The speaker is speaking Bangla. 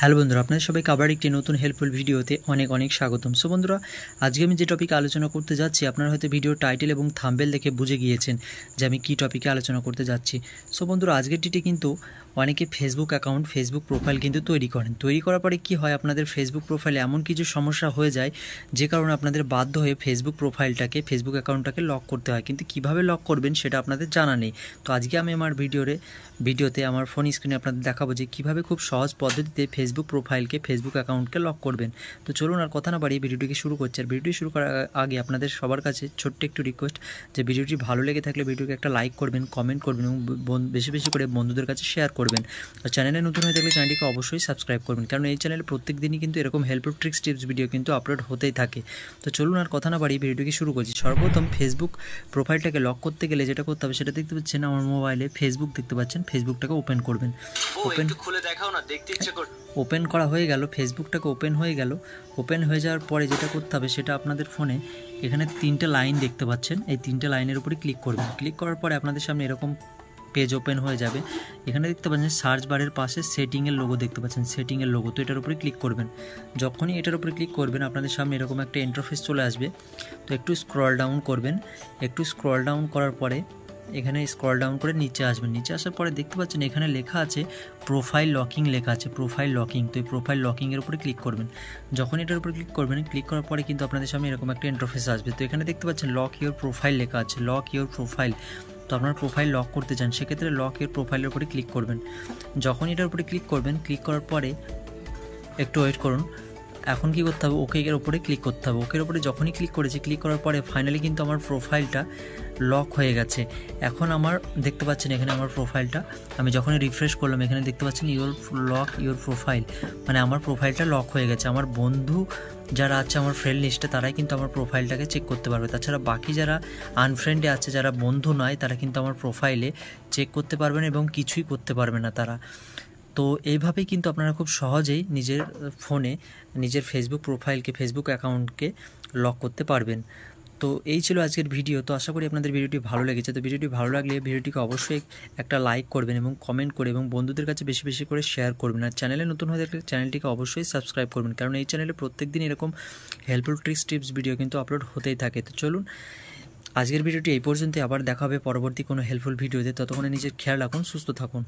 হ্যালো বন্ধুরা, আপনাদের সবাইকে আবার একটি নতুন হেল্পফুল ভিডিওতে অনেক অনেক স্বাগতম। সো বন্ধুরা, আজকে আমি যে টপিকে আলোচনা করতে যাচ্ছি, আপনারা হয়তো ভিডিও টাইটেল এবং থাম্বনেল দেখে বুঝে গিয়েছেন যে আমি কী টপিকে আলোচনা করতে যাচ্ছি। সো বন্ধুরা, আজকের ডিটে কিন্তু অনেকে ফেসবুক অ্যাকাউন্ট, ফেসবুক প্রোফাইল কিন্তু তৈরি করেন। তৈরি করার পরে কী হয়, আপনাদের ফেসবুক প্রোফাইলে এমন কিছু সমস্যা হয়ে যায় যে কারণে আপনাদের বাধ্য হয়ে ফেসবুক প্রোফাইলটাকে, ফেসবুক অ্যাকাউন্টটাকে লক করতে হয়। কিন্তু কীভাবে লক করবেন সেটা আপনাদের জানা নেই। তো আজকে আমি আমার ভিডিওতে আমার ফোন স্ক্রিনে আপনাদের দেখাবো যে কীভাবে খুব সহজ পদ্ধতিতে ফেসবুক প্রোফাইলকে, ফেসবুক অ্যাকাউন্টকে লক করবেন। তো চলুন আর কথা না বাড়িয়ে ভিডিওটিকে শুরু করছি। আর ভিডিওটি শুরু করার আগে আপনাদের সবার কাছে ছোট্ট একটু রিকোয়েস্ট যে ভিডিওটি ভালো লেগে থাকলে ভিডিওকে একটা লাইক করবেন, কমেন্ট করবেন এবং বেশি বেশি করে বন্ধুদের কাছে শেয়ার করবেন। আর চ্যানেলে নতুন হয়ে থাকলে চ্যানেলটিকে অবশ্যই সাবস্ক্রাইব করবেন, কারণ এই চ্যানেলে প্রত্যেক দিনই কিন্তু এরকম হেল্পফুল ট্রিক্স টিপস ভিডিও কিন্তু আপলোড হতেই থাকে। তো চলুন আর কথা না বাড়িয়ে ভিডিওটিকে শুরু করছি। সর্বপ্রথম ফেসবুক প্রোফাইলটাকে লক করতে গেলে যেটা করতে হবে সেটা দেখতে পাচ্ছেন, আমার মোবাইলে ফেসবুক দেখতে পাচ্ছেন। ফেসবুকটাকে ওপেন করবেন। ওপেন করা হয়ে গেল, ফেসবুকটাকে ওপেন হয়ে গেল। ওপেন হয়ে যাওয়ার পরে যেটা করতে হবে সেটা আপনাদের ফোনে এখানে 3টে লাইন দেখতে পাচ্ছেন, এই 3টে লাইনের উপরে ক্লিক করবেন। ক্লিক করার পরে আপনাদের সামনে এরকম পেজ ওপেন হয়ে যাবে। এখানে দেখতে পাচ্ছেন সার্চ বারের পাশে সেটিংয়ের লোগো দেখতে পাচ্ছেন, সেটিংয়ের লোগো। তো এটার উপরে ক্লিক করবেন। যখনই এটার উপরে ক্লিক করবেন আপনাদের সামনে এরকম একটা ইন্টারফেস চলে আসবে। তো একটু স্ক্রল ডাউন করবেন। একটু স্ক্রল ডাউন করার পরে এখানে স্ক্রল ডাউন করে নিচে আসবেন। নিচে আসার পরে দেখতে পাচ্ছেন এখানে লেখা আছে প্রোফাইল লকিং লেখা আছে, প্রোফাইল লকিং। তো এই প্রোফাইল লকিংয়ের উপরে ক্লিক করবেন। যখন এটার উপরে ক্লিক করবেন, ক্লিক করার পরে কিন্তু আপনাদের সামনে এরকম একটা ইন্টারফেস আসবে। তো এখানে দেখতে পাচ্ছেন লক ইওর প্রোফাইল লেখা আছে, লক ইওর প্রোফাইল। তো আপনার প্রোফাইল লক করতে চান, সেক্ষেত্রে লক ইওর প্রোফাইলের উপরে ক্লিক করবেন। যখন এটার উপরে ক্লিক করবেন, ক্লিক করার পরে একটু ওয়েট করুন। এখন কি করতে হবে, ওকে এর উপরে ক্লিক করতে হবে। ওকের উপরে যখনই ক্লিক করেছি, ক্লিক করার পরে ফাইনালি কিন্তু আমার প্রোফাইলটা লক হয়ে গেছে। এখন আমার দেখতে পাচ্ছেন এখানে আমার প্রোফাইলটা, আমি যখনই রিফ্রেশ করলাম এখানে দেখতে পাচ্ছেন লক ইওর প্রোফাইল, মানে আমার প্রোফাইলটা লক হয়ে গেছে। আমার বন্ধু যারা আছে আমার ফ্রেন্ড লিস্টে, তারাই কিন্তু আমার প্রোফাইলটাকে চেক করতে পারবে। তাছাড়া বাকি যারা আনফ্রেন্ডে আছে, যারা বন্ধু নয়, তারা কিন্তু আমার প্রোফাইলে চেক করতে পারবে না এবং কিছুই করতে পারবে না তারা। তো এইভাবেই কিন্তু আপনারা খুব সহজেই নিজের ফোনে নিজের ফেসবুক প্রোফাইলকে, ফেসবুক অ্যাকাউন্টকে লক করতে পারবেন। তো এই ছিল আজকের ভিডিও। তো আশা করি আপনাদের ভিডিওটি ভালো লেগেছে। তো ভিডিওটি ভালো লাগলে ভিডিওটিকে অবশ্যই একটা লাইক করবেন এবং কমেন্ট করে এবং বন্ধুদের কাছে বেশি বেশি করে শেয়ার করবেন। আর চ্যানেলে নতুন হয়ে থাকলে চ্যানেলটিকে অবশ্যই সাবস্ক্রাইব করবেন, কারণ এই চ্যানেলে প্রত্যেক দিন এরকম হেল্পফুল ট্রিক্স টিপস ভিডিও কিন্তু আপলোড হতেই থাকে। তো চলুন আজকের ভিডিওটি এই পর্যন্তই, আবার দেখা হবে পরবর্তী কোনো হেল্পফুল ভিডিওতে। ততক্ষণে নিজের খেয়াল রাখুন, সুস্থ থাকুন।